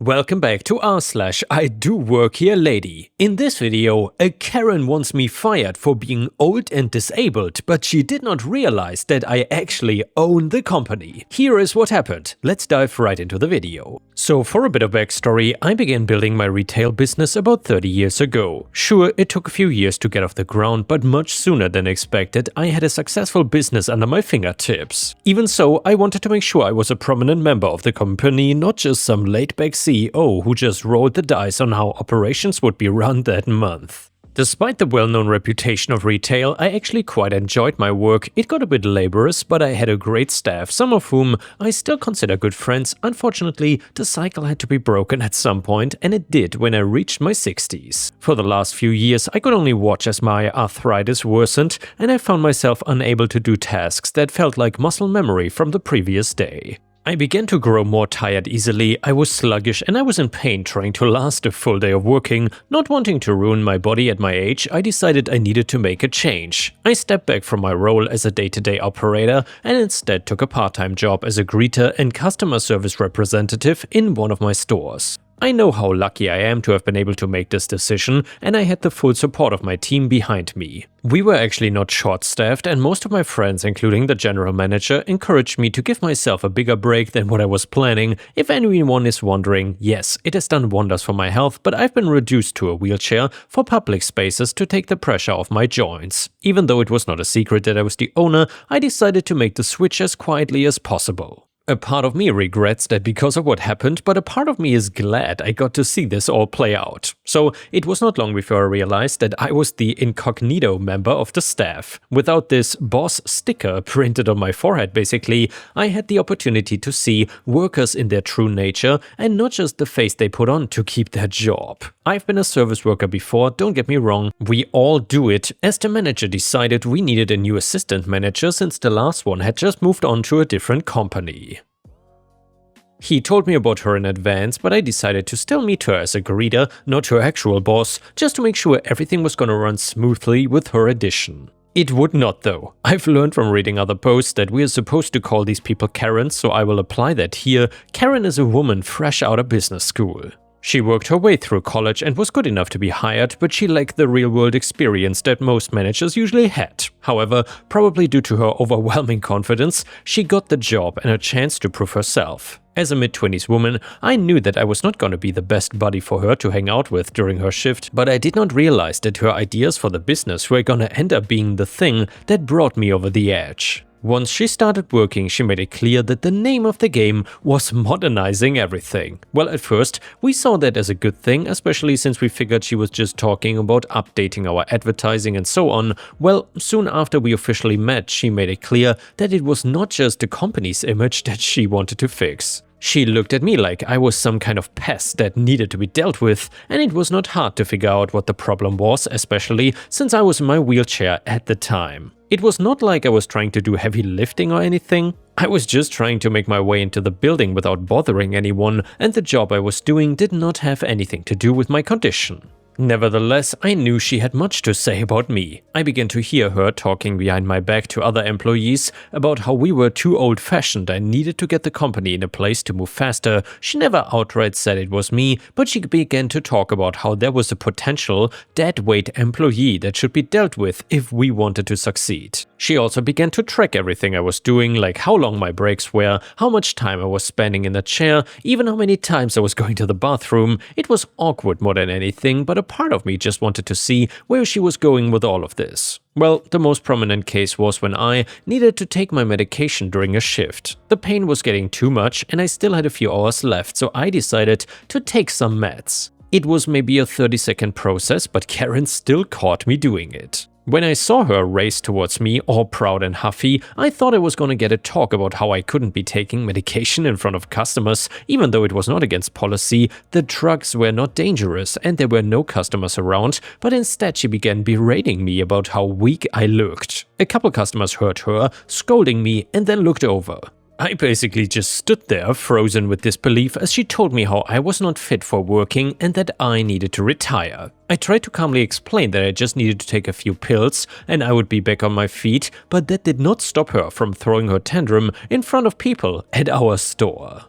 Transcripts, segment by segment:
Welcome back to r/idoworkherelady. In this video, a Karen wants me fired for being old and disabled, but she did not realize that I actually own the company. Here is what happened. Let's dive right into the video. So for a bit of backstory, I began building my retail business about 30 years ago. Sure, it took a few years to get off the ground, but much sooner than expected, I had a successful business under my fingertips. Even so, I wanted to make sure I was a prominent member of the company, not just some laid-back CEO who just rolled the dice on how operations would be run that month. Despite the well-known reputation of retail, I actually quite enjoyed my work. It got a bit laborious, but I had a great staff, some of whom I still consider good friends. Unfortunately, the cycle had to be broken at some point, and it did when I reached my 60s. For the last few years, I could only watch as my arthritis worsened, and I found myself unable to do tasks that felt like muscle memory from the previous day. I began to grow more tired easily, I was sluggish, and I was in pain trying to last a full day of working. Not wanting to ruin my body at my age, I decided I needed to make a change. I stepped back from my role as a day-to-day operator and instead took a part-time job as a greeter and customer service representative in one of my stores. I know how lucky I am to have been able to make this decision, and I had the full support of my team behind me. We were actually not short-staffed, and most of my friends, including the general manager, encouraged me to give myself a bigger break than what I was planning. If anyone is wondering, yes, it has done wonders for my health, but I've been reduced to a wheelchair for public spaces to take the pressure off my joints. Even though it was not a secret that I was the owner, I decided to make the switch as quietly as possible. A part of me regrets that because of what happened, but a part of me is glad I got to see this all play out. So it was not long before I realized that I was the incognito member of the staff. Without this boss sticker printed on my forehead basically, I had the opportunity to see workers in their true nature and not just the face they put on to keep their job. I've been a service worker before, don't get me wrong, we all do it, as the manager decided we needed a new assistant manager since the last one had just moved on to a different company. He told me about her in advance, but I decided to still meet her as a greeter, not her actual boss, just to make sure everything was gonna run smoothly with her addition. It would not though. I've learned from reading other posts that we are supposed to call these people Karens, so I will apply that here. Karen is a woman fresh out of business school. She worked her way through college and was good enough to be hired, but she lacked the real-world experience that most managers usually had. However, probably due to her overwhelming confidence, she got the job and a chance to prove herself. As a mid-20s woman, I knew that I was not going to be the best buddy for her to hang out with during her shift, but I did not realize that her ideas for the business were gonna end up being the thing that brought me over the edge. Once she started working, she made it clear that the name of the game was modernizing everything. Well, at first, we saw that as a good thing, especially since we figured she was just talking about updating our advertising and so on. Well, soon after we officially met, she made it clear that it was not just the company's image that she wanted to fix. She looked at me like I was some kind of pest that needed to be dealt with, and it was not hard to figure out what the problem was, especially since I was in my wheelchair at the time. It was not like I was trying to do heavy lifting or anything. I was just trying to make my way into the building without bothering anyone, and the job I was doing did not have anything to do with my condition. Nevertheless, I knew she had much to say about me. I began to hear her talking behind my back to other employees about how we were too old-fashioned and needed to get the company in a place to move faster. She never outright said it was me, but she began to talk about how there was a potential deadweight employee that should be dealt with if we wanted to succeed. She also began to track everything I was doing, like how long my breaks were, how much time I was spending in the chair, even how many times I was going to the bathroom. It was awkward more than anything, but a part of me just wanted to see where she was going with all of this. Well, the most prominent case was when I needed to take my medication during a shift. The pain was getting too much and I still had a few hours left, so I decided to take some meds. It was maybe a 30-second process, but Karen still caught me doing it. When I saw her race towards me, all proud and huffy, I thought I was gonna get a talk about how I couldn't be taking medication in front of customers, even though it was not against policy. The drugs were not dangerous and there were no customers around, but instead she began berating me about how weak I looked. A couple customers heard her scolding me and then looked over. I basically just stood there, frozen with disbelief, as she told me how I was not fit for working and that I needed to retire. I tried to calmly explain that I just needed to take a few pills and I would be back on my feet, but that did not stop her from throwing her tantrum in front of people at our store.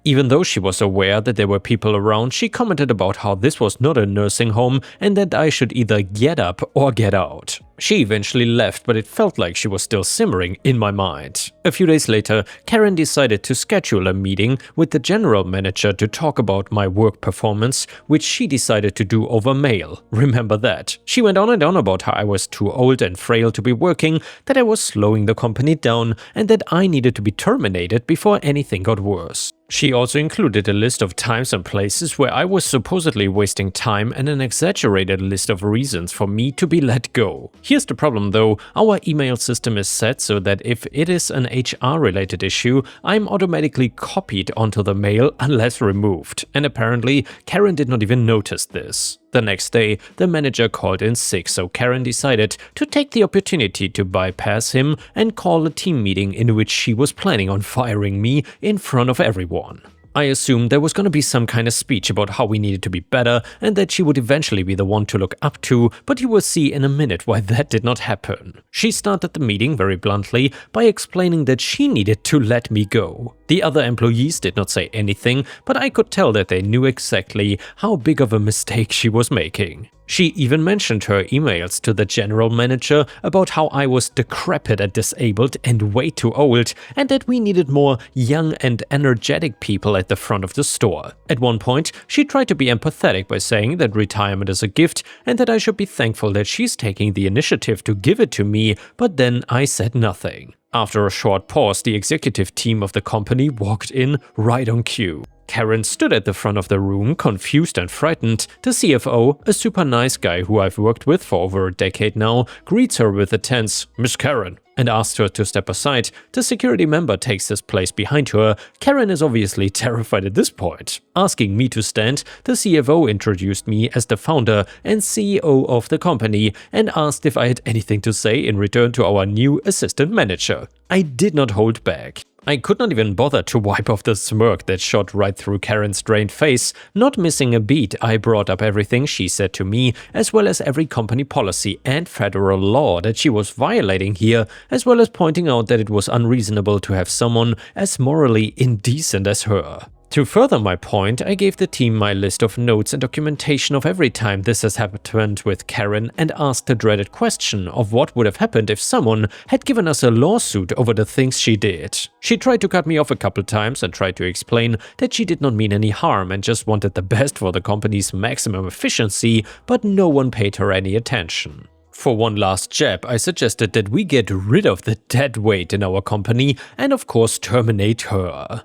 Even though she was aware that there were people around, she commented about how this was not a nursing home and that I should either get up or get out. She eventually left, but it felt like she was still simmering in my mind. A few days later, Karen decided to schedule a meeting with the general manager to talk about my work performance, which she decided to do over mail. Remember that? She went on and on about how I was too old and frail to be working, that I was slowing the company down, and that I needed to be terminated before anything got worse. She also included a list of times and places where I was supposedly wasting time and an exaggerated list of reasons for me to be let go. Here's the problem though, our email system is set so that if it is an HR-related issue, I'm automatically copied onto the mail unless removed, and apparently Karen did not even notice this. The next day, the manager called in sick, so Karen decided to take the opportunity to bypass him and call a team meeting in which she was planning on firing me in front of everyone. I assumed there was going to be some kind of speech about how we needed to be better and that she would eventually be the one to look up to, but you will see in a minute why that did not happen. She started the meeting very bluntly by explaining that she needed to let me go. The other employees did not say anything, but I could tell that they knew exactly how big of a mistake she was making. She even mentioned her emails to the general manager about how I was decrepit and disabled and way too old, and that we needed more young and energetic people at the front of the store. At one point, she tried to be empathetic by saying that retirement is a gift and that I should be thankful that she's taking the initiative to give it to me, but then I said nothing. After a short pause, the executive team of the company walked in right on cue. Karen stood at the front of the room, confused and frightened. The CFO, a super nice guy who I've worked with for over a decade now, greets her with a tense "Miss Karen" and asks her to step aside. The security member takes his place behind her. Karen is obviously terrified at this point. Asking me to stand, the CFO introduced me as the founder and CEO of the company and asked if I had anything to say in return to our new assistant manager. I did not hold back. I could not even bother to wipe off the smirk that shot right through Karen's drained face. Not missing a beat, I brought up everything she said to me, as well as every company policy and federal law that she was violating here, as well as pointing out that it was unreasonable to have someone as morally indecent as her. To further my point, I gave the team my list of notes and documentation of every time this has happened with Karen and asked the dreaded question of what would have happened if someone had given us a lawsuit over the things she did. She tried to cut me off a couple times and tried to explain that she did not mean any harm and just wanted the best for the company's maximum efficiency, but no one paid her any attention. For one last jab, I suggested that we get rid of the dead weight in our company and of course terminate her.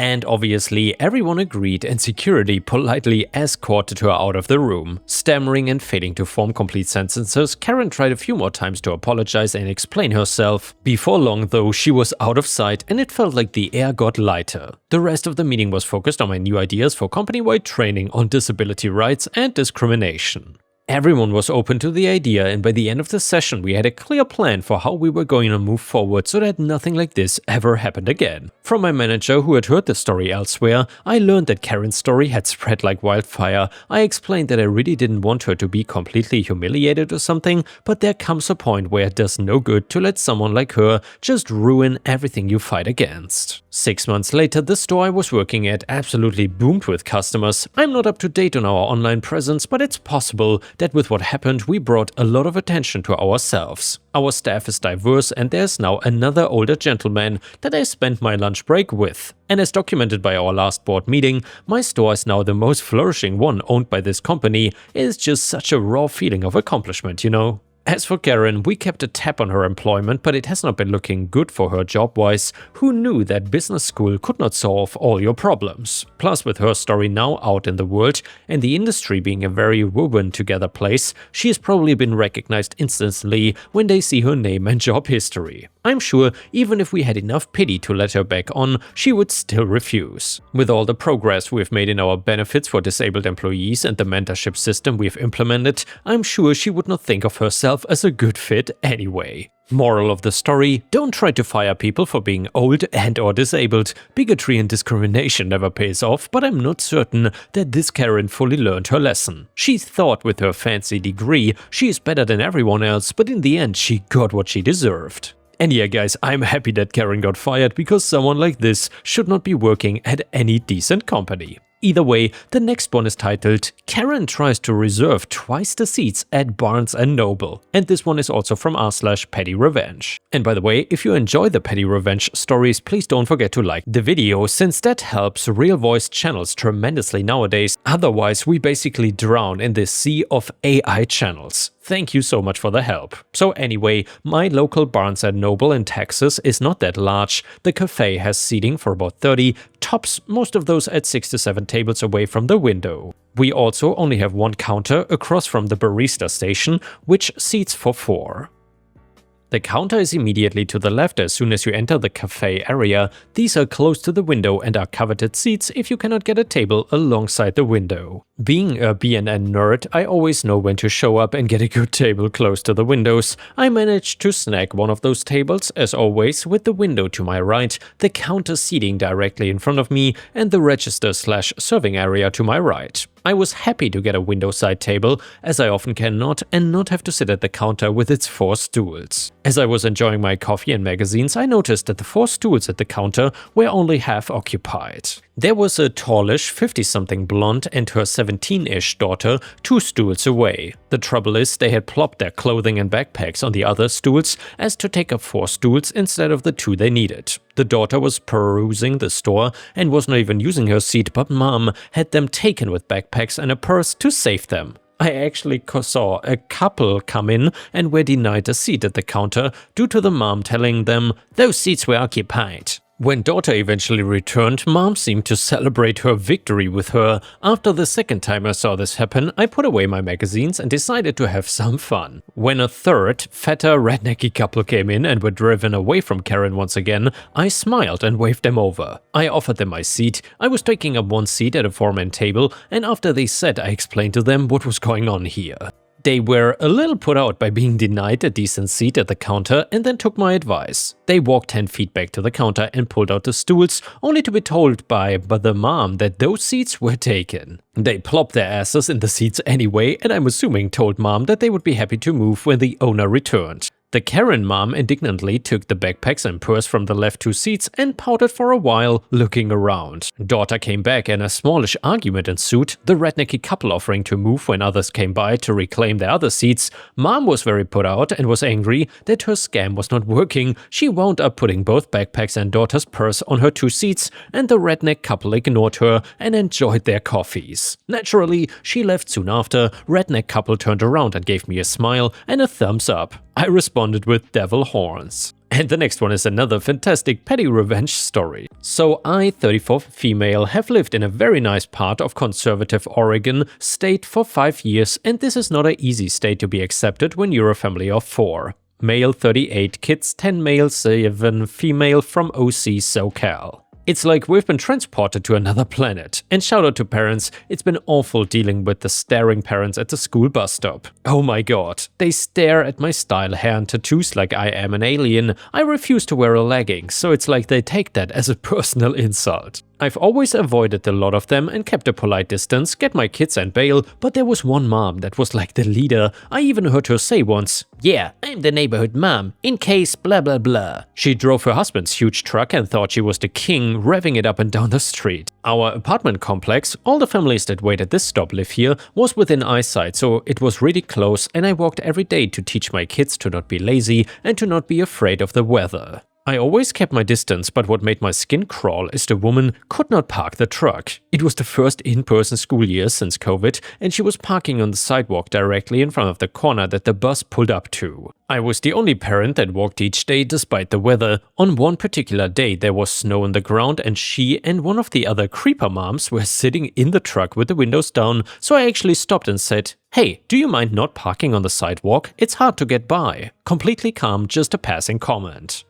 And obviously everyone agreed and security politely escorted her out of the room. Stammering and failing to form complete sentences, Karen tried a few more times to apologize and explain herself. Before long though, she was out of sight and it felt like the air got lighter. The rest of the meeting was focused on my new ideas for company-wide training on disability rights and discrimination. Everyone was open to the idea, and by the end of the session we had a clear plan for how we were going to move forward so that nothing like this ever happened again. From my manager, who had heard the story elsewhere, I learned that Karen's story had spread like wildfire. I explained that I really didn't want her to be completely humiliated or something, but there comes a point where it does no good to let someone like her just ruin everything you fight against. 6 months later, the store I was working at absolutely boomed with customers. I'm not up to date on our online presence, but it's possible that with what happened, we brought a lot of attention to ourselves. Our staff is diverse and there's now another older gentleman that I spent my lunch break with. And as documented by our last board meeting, my store is now the most flourishing one owned by this company. It is just such a raw feeling of accomplishment, you know? As for Karen, we kept a tab on her employment, but it has not been looking good for her job-wise. Who knew that business school could not solve all your problems? Plus, with her story now out in the world and the industry being a very woven together place, she has probably been recognized instantly when they see her name and job history. I'm sure even if we had enough pity to let her back on, she would still refuse. With all the progress we've made in our benefits for disabled employees and the mentorship system we've implemented, I'm sure she would not think of herself as a good fit anyway. Moral of the story: don't try to fire people for being old and or disabled. Bigotry and discrimination never pays off, but I'm not certain that this Karen fully learned her lesson. She thought with her fancy degree she is better than everyone else, but in the end she got what she deserved. And yeah guys, I'm happy that Karen got fired because someone like this should not be working at any decent company. Either way, the next one is titled Karen tries to reserve twice the seats at Barnes & Noble. And this one is also from r/petty revenge. And by the way, if you enjoy the petty revenge stories, please don't forget to like the video, since that helps real voice channels tremendously nowadays. Otherwise, we basically drown in this sea of AI channels. Thank you so much for the help. So anyway, my local Barnes & Noble in Texas is not that large. The cafe has seating for about 30, tops most of those at 6 to 7 tables away from the window. We also only have one counter across from the barista station, which seats for 4. The counter is immediately to the left as soon as you enter the cafe area. These are close to the window and are coveted seats if you cannot get a table alongside the window. Being a BNN nerd, I always know when to show up and get a good table close to the windows. I managed to snag one of those tables, as always, with the window to my right, the counter seating directly in front of me, and the register/serving area to my right. I was happy to get a window side table, as I often cannot, and not have to sit at the counter with its 4 stools. As I was enjoying my coffee and magazines, I noticed that the 4 stools at the counter were only half occupied. There was a tallish 50-something blonde and her 17-ish daughter 2 stools away. The trouble is they had plopped their clothing and backpacks on the other stools as to take up 4 stools instead of the 2 they needed. The daughter was perusing the store and was not even using her seat, but mom had them taken with backpacks and a purse to save them. I actually saw a couple come in and were denied a seat at the counter due to the mom telling them those seats were occupied. When daughter eventually returned, mom seemed to celebrate her victory with her. After the second time I saw this happen, I put away my magazines and decided to have some fun. When a third, fatter, rednecky couple came in and were driven away from Karen once again, I smiled and waved them over. I offered them my seat. I was taking up one seat at a 4-man table, and after they sat, I explained to them what was going on here. They were a little put out by being denied a decent seat at the counter and then took my advice. They walked 10 feet back to the counter and pulled out the stools, only to be told by the mom that those seats were taken. They plopped their asses in the seats anyway, and I'm assuming told mom that they would be happy to move when the owner returned. The Karen mom indignantly took the backpacks and purse from the left 2 seats and pouted for a while, looking around. Daughter came back and a smallish argument ensued, the rednecky couple offering to move when others came by to reclaim their other seats. Mom was very put out and was angry that her scam was not working. She wound up putting both backpacks and daughter's purse on her 2 seats, and the redneck couple ignored her and enjoyed their coffees. Naturally, she left soon after. Redneck couple turned around and gave me a smile and a thumbs up. I responded with devil horns. And the next one is another fantastic petty revenge story. So I, 34 female, have lived in a very nice part of conservative Oregon state for 5 years, and this is not an easy state to be accepted when you're a family of 4. Male 38, kids 10 male, 7 female from OC SoCal. It's like we've been transported to another planet. And shout out to parents, it's been awful dealing with the staring parents at the school bus stop. Oh my god, they stare at my style hair and tattoos like I am an alien. I refuse to wear a legging, so it's like they take that as a personal insult. I've always avoided a lot of them and kept a polite distance, get my kids and bail, but there was one mom that was like the leader. I even heard her say once, "Yeah, I'm the neighborhood mom, in case blah blah blah." She drove her husband's huge truck and thought she was the king, revving it up and down the street. Our apartment complex, all the families that wait at this stop live here, was within eyesight, so it was really close, and I walked every day to teach my kids to not be lazy and to not be afraid of the weather. I always kept my distance, but what made my skin crawl is the woman could not park the truck. It was the first in-person school year since COVID, and she was parking on the sidewalk directly in front of the corner that the bus pulled up to. I was the only parent that walked each day despite the weather. On one particular day there was snow on the ground and she and one of the other creeper moms were sitting in the truck with the windows down, so I actually stopped and said, "Hey, do you mind not parking on the sidewalk? It's hard to get by." Completely calm, just a passing comment.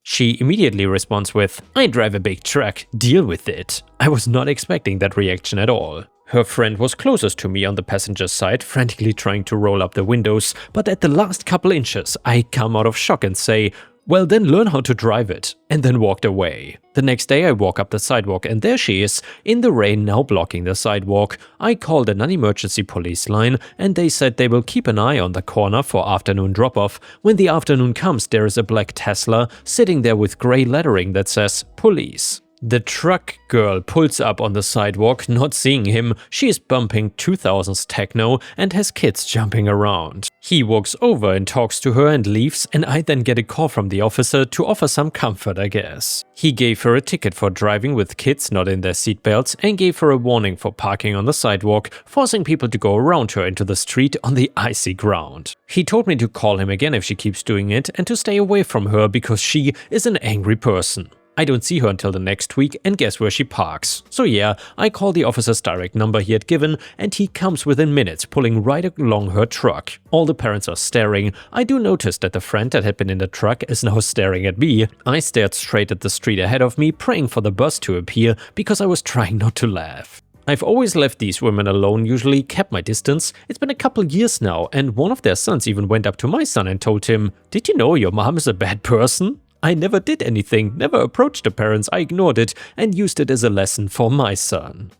She immediately responds with, "I drive a big truck, deal with it." I was not expecting that reaction at all. Her friend was closest to me on the passenger side, frantically trying to roll up the windows, but at the last couple inches, I come out of shock and say, Well, then learn how to drive it. And then walked away. The next day I walk up the sidewalk and there she is, in the rain now blocking the sidewalk. I called a non-emergency police line and they said they will keep an eye on the corner for afternoon drop-off. When the afternoon comes, there is a black Tesla sitting there with grey lettering that says police. The truck girl pulls up on the sidewalk, not seeing him. She is bumping 2000s techno and has kids jumping around. He walks over and talks to her and leaves, and I then get a call from the officer to offer some comfort, I guess. He gave her a ticket for driving with kids not in their seatbelts and gave her a warning for parking on the sidewalk, forcing people to go around her into the street on the icy ground. He told me to call him again if she keeps doing it and to stay away from her because she is an angry person. I don't see her until the next week, and guess where she parks. So yeah, I call the officer's direct number he had given, and he comes within minutes, pulling right along her truck. All the parents are staring. I do notice that the friend that had been in the truck is now staring at me. I stared straight at the street ahead of me, praying for the bus to appear, because I was trying not to laugh. I've always left these women alone, usually kept my distance. It's been a couple years now, and one of their sons even went up to my son and told him, "Did you know your mom is a bad person?" I never did anything, never approached the parents, I ignored it and used it as a lesson for my son.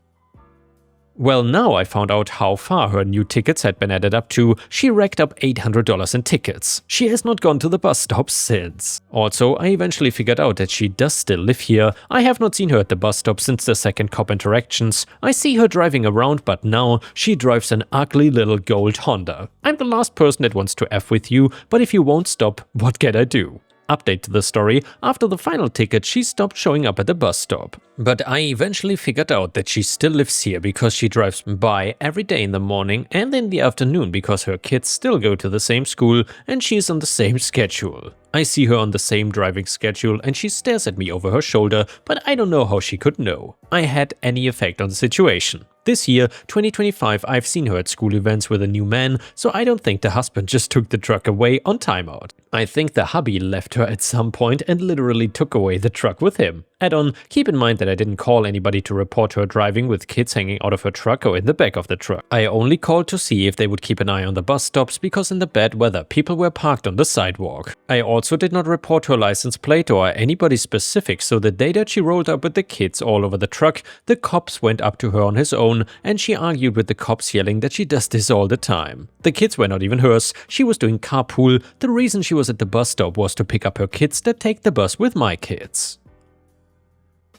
Well, now I found out how far her new tickets had been added up to. She racked up $800 in tickets. She has not gone to the bus stop since. Also, I eventually figured out that she does still live here. I have not seen her at the bus stop since the second cop interactions. I see her driving around, but now she drives an ugly little gold Honda. I'm the last person that wants to F with you, but if you won't stop, what can I do? Update to the story, after the final ticket she stopped showing up at the bus stop. But I eventually figured out that she still lives here because she drives by every day in the morning and in the afternoon because her kids still go to the same school and she's on the same schedule. I see her on the same driving schedule and she stares at me over her shoulder, but I don't know how she could know. I had any effect on the situation. This year, 2025, I've seen her at school events with a new man, so I don't think the husband just took the truck away on timeout. I think the hubby left her at some point and literally took away the truck with him. Add-on, keep in mind that I didn't call anybody to report her driving with kids hanging out of her truck or in the back of the truck. I only called to see if they would keep an eye on the bus stops because in the bad weather people were parked on the sidewalk. I also did not report her license plate or anybody specific, so the day that she rolled up with the kids all over the truck, the cops went up to her on his own and she argued with the cops yelling that she does this all the time. The kids were not even hers, she was doing carpool. The reason she was at the bus stop was to pick up her kids that take the bus with my kids.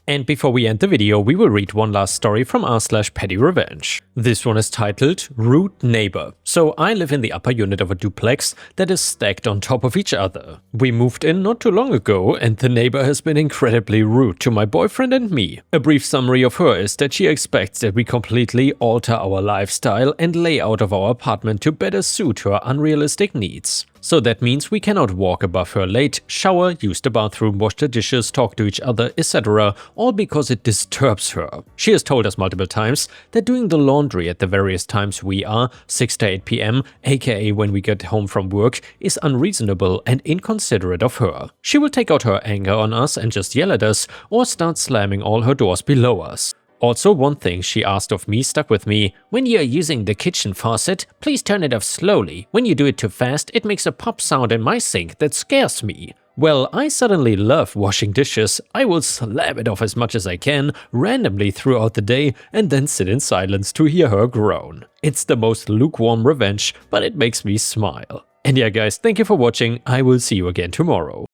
And before we end the video, we will read one last story from r/pettyrevenge. This one is titled Rude Neighbor. So I live in the upper unit of a duplex that is stacked on top of each other. We moved in not too long ago and the neighbor has been incredibly rude to my boyfriend and me. A brief summary of her is that she expects that we completely alter our lifestyle and layout of our apartment to better suit her unrealistic needs. So that means we cannot walk above her late, shower, use the bathroom, wash the dishes, talk to each other, etc. all because it disturbs her. She has told us multiple times that doing the laundry at the various times we are, 6 to 8 p.m, aka when we get home from work, is unreasonable and inconsiderate of her. She will take out her anger on us and just yell at us or start slamming all her doors below us. Also, one thing she asked of me stuck with me. When you're using the kitchen faucet, please turn it off slowly. When you do it too fast, it makes a pop sound in my sink that scares me. Well, I suddenly love washing dishes. I will slam it off as much as I can, randomly throughout the day, and then sit in silence to hear her groan. It's the most lukewarm revenge, but it makes me smile. And yeah guys, thank you for watching. I will see you again tomorrow.